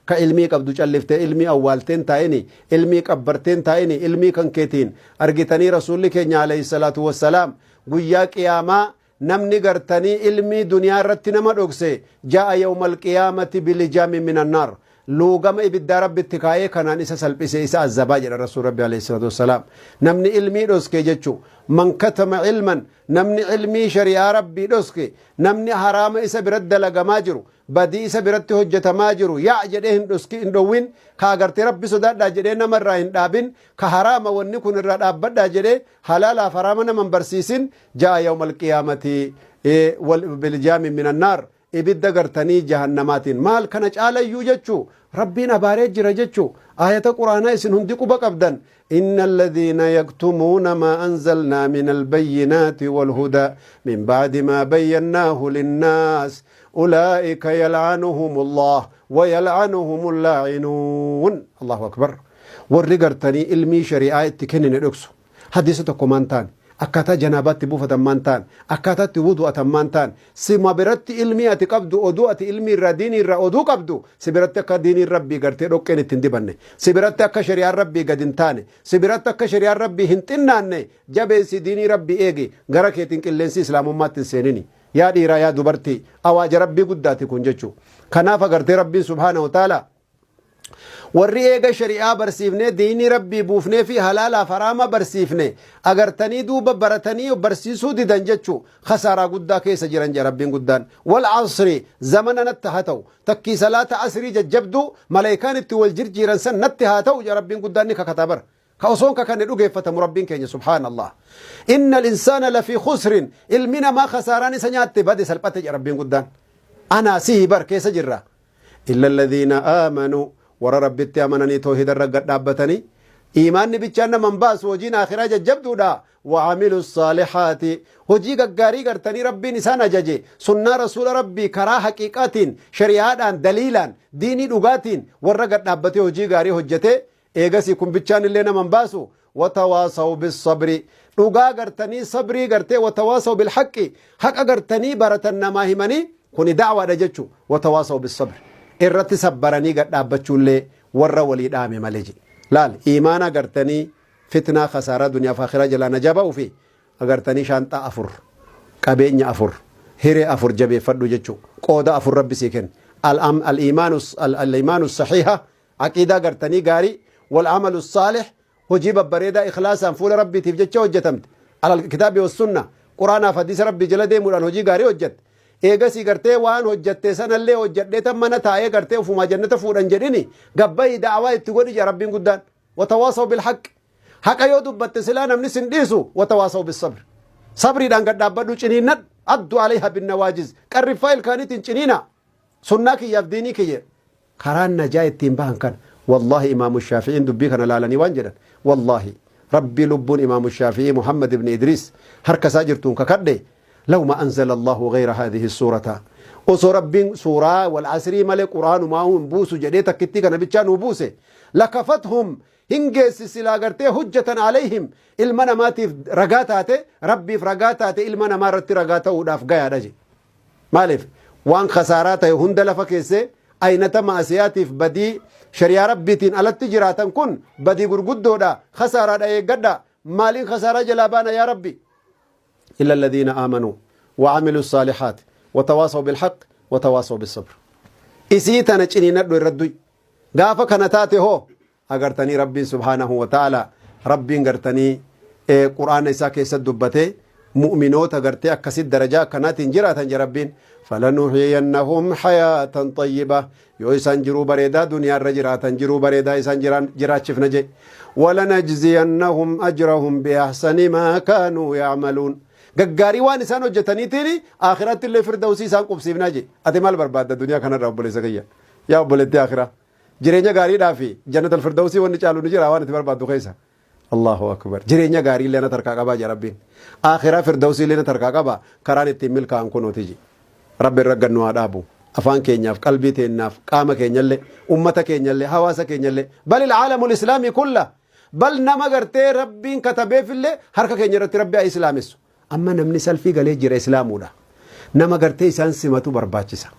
كعلمي قبض جلفت علمي أولتين تايني علمي كبرتين تايني علمي كنكتين أرجتني رسولك عليه الصلاة والسلام قياك يا ما نمني قرتني علمي دنيا رتنا مدوكسي جاء يوم القيامة بلجام من النار لوغم إبدا رب اتكاية كانان إسا سلبسي إسا الزباج الرسول ربي عليه الصلاة والسلام نمني علمي دوسكي جتشو من كتم علما نمني علمي شريعة ربي دوسكي نمني حرام إسا برد لغما جرو بدي إسا برد حجة ما جرو يعجدهن دوسكي اندوين كاغرتي ربي صداد داجدين نمر راين دابين كحرام ونكون الرد أبد داجدين حلالا فرامنا من برسيسين جاء يوم القيامة بالجام من النار ibidda gartanii jahannamaatiin maal kana caalayyuu jechuu rabbiin abaaree jira jechuu ayata quraanaa isin hundi quba qabdan inna alladhiina yaktumuuna maa anzalnaa min albayyinaati walhudaa min ba'di maa bayyannaahu linnaas ulaa'ika yal'anuhum allah wa yal'anuhum allaa'inuun allahu akbar warri gartanii ilmii shari'aa itti kennine dhoksu hadiisa tokko maan ta'an akkaataa janaabatti buufatan maan ta'an akkaataatti wudu'atan maan ta'an sima biratti ilmii ati qabdu oduu ati ilmii irraa diinii irraa oduu qabdu si biratti akka diinii rabbii gartee dhoqqeen ittiin dibanne si biratti akka shari'aan rabbii gad hin taane si biratti akka shari'aan rabbii hin xinnaanne jabeessi diinii rabbii eegi gara keetiin qilleensi islaamummaatti hin seenini yaa dhiiraa yaa dubartii awaaja rabbii guddaati kun jechuu kanaaf agartee rabbiin subhaanahu wa ta'ala warri eega shari'aa barsiifne diinii rabbii buufnee fi halaalaaf haraama barsiifne agartanii duuba baratanii barsiisuu didan jechuu khasaaraa guddaa keessa jiran jira rabbiin guddaan wal asri zamana natti haa ta'u takkii salaata asrii jajjabdu malaayikaan itti wal jirjiiran san natti haa ta'u jira rabbiin guddaan ni kakatabar كأصونك كان يدوغي فتمربين كيني سبحان الله إن الإنسان لفي خسر المنا ما خساراني سنيات بدي سلبتج ربين قدان أنا سيبر كيس جرة إلا الذين آمنوا ورا ربي تأمنني توحيد الرقد دابتني إيمان بيتشان من باس وجينا آخراج جبدو دا وعملوا الصالحات وجيك قاري قرتني ربي نسان ججي سنة رسول ربي كرا حقيقات شريعات دليلا ديني لغات ورقد دابتي وجي قاري حجته إيغاسي كن بيتشان اللي من باسو وتواصوا بالصبر لغا قرتني صبري قرتي وتواصوا بالحق حق قرتني برتنا ماهمني كوني دعوة دجتشو وتواصوا بالصبر irratti sabbaranii gadhaabbachuullee warra walii dhaame maleji laal iimaana agartanii fitnaa khasaaraa duniyaa fi akhiraa jalaa najaba'u fi agartanii shaanxaa afur qabeenya afur hiree afur jabeeffadhu jechuu qooda afur rabbi sii kenna al-iimaanu saxiiha aqiidaa agartanii gaarii wal amalu saalih hojii babbareedaa ikhlaasaan fuula rabbiitiif jecha hojjetamte alal kitaabi wassunna quraanaaf hadiisa rabbii jala deemuudhaan hojii gaarii hojjette eegasi gartee waan hojjatte sanallee hojjadhee tan mana taa'ee gartee ufuma jannata fuudhan jedhini gabbai da'awaa itti godhi jaa rabbiin guddaan watawaasaw bilhaq haqa yoo dubbatte silaa namni sin dhiisu watawaasaw bisabr sabriidhaan gadhaabbadhu ciniinnad addu alayha binnawaajiz qarriffaa ilkaaniitiin ciniina sunnaa kiyyaaf diinii kiyye karaan najaa ittiin bahan kan wallahi imaamu shaafi'iin dubbii kana laalanii waan jedhan wallahi rabbii lubbuun imaamu shaafii muhammad ibn idriis harkasaa jirtuun kakadhe لو ما أنزل الله غير هذه السورة وصو رب سورة والعسري ملك قرآن ما هو بوس جديتك كتيك نبيتشان وبوسه لكفتهم هنجس سلاغرته حجة عليهم المنا ماتي رغاتاته ربي في رغاتاته المنا ما رتي رغاته وداف غايا دجي مالف وان خساراته هندل فكيسه أين تم أسياتي في بدي شريعة ربيتين على التجارة كن بدي غرغدو دا خسارة دا يقدا مالين خسارة جلابانا يا ربي إلا الذين آمنوا وعملوا الصالحات وتواصوا بالحق وتواصوا بالصبر إسيتنا جني ندو الردوي غافا كانتاتي هو أغرتني ربي سبحانه وتعالى ربي غرتني قرآن إسا كيسا دبته مؤمنوت أغرتي أكسد درجة كانت انجرات انجربين فلنحيينهم حياة طيبة يو إسان جرو بريدا دنيا الرجرات انجرو بريدا إسان جرات شفنجي ولنجزينهم أجرهم بأحسن ما كانوا يعملون غغاري وان إسان وجتني تيني آخرات اللي فردوسي إسان قبسيف ناجي أتمال برباد الدنيا كان رب لسقيا يا أبولتي آخرة جرينيا غاري دافي جنة الفردوسي ونجالو نجرا وان تبر بعد خيسا الله أكبر جرينيا غاري لنا تركا قبا جربين آخرة فردوسي لنا تركا قبا كران التميل كان كونو تيجي رب الرجل نوادابو أفان كينياف قلبي تيناف قام كينيالي أمتا كينيالي حواسا كينيالي بل العالم الإسلامي كله بل نما غرتي ربين كتبه في الله حركة كينيرتي ربي إسلاميسو أما نمني سلفي قلي جير إسلامونا نما غرتي سان سمتو برباچسا